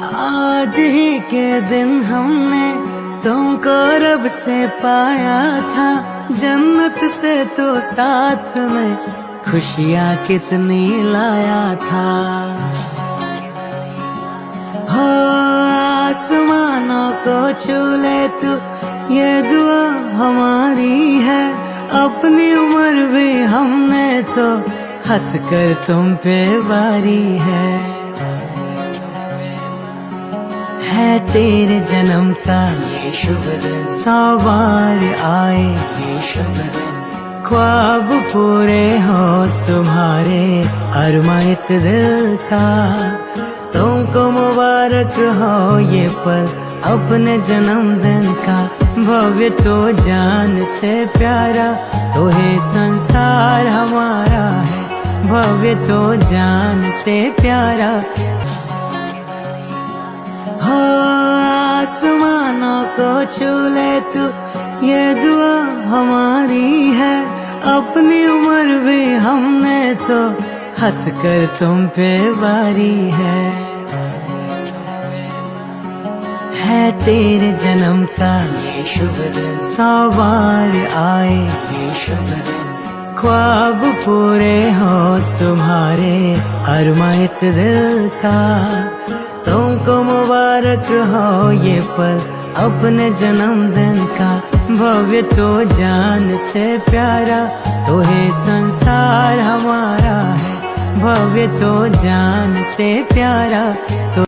आज ही के दिन हमने तुमको रब से पाया था, जन्नत से तो साथ में खुशियाँ कितनी लाया था। हो आसमानों को छू ले तू, ये दुआ हमारी है। अपनी उम्र भी हमने तो हंस कर तुम पे वारी है तेरे जन्म का ये शुभ दिन, 100 बार आए ये शुभ दिन। ख्वाब पूरे हो तुम्हारे अरमा इस दिल का, तुमको मुबारक हो ये पल अपने जन्मदिन का। भव्य तो जान से प्यारा, तो है संसार हमारा है। भव्य तो जान से प्यारा, हो आसमानों को छू ले तू, ये दुआ हमारी है। अपनी उम्र भी हमने तो हंस कर तुम पे वारी है तेरे जन्म का ये शुभ दिन, 100 बार आए ये शुभ दिन। ख्वाब पूरे हो तुम्हारे अरमा इस दिल का, तुमको मुबारक हो ये पल अपने जन्मदिन का। भव्य तो जान से प्यारा, तो है संसार हमारा है। भव्य तो जान से प्यारा, तो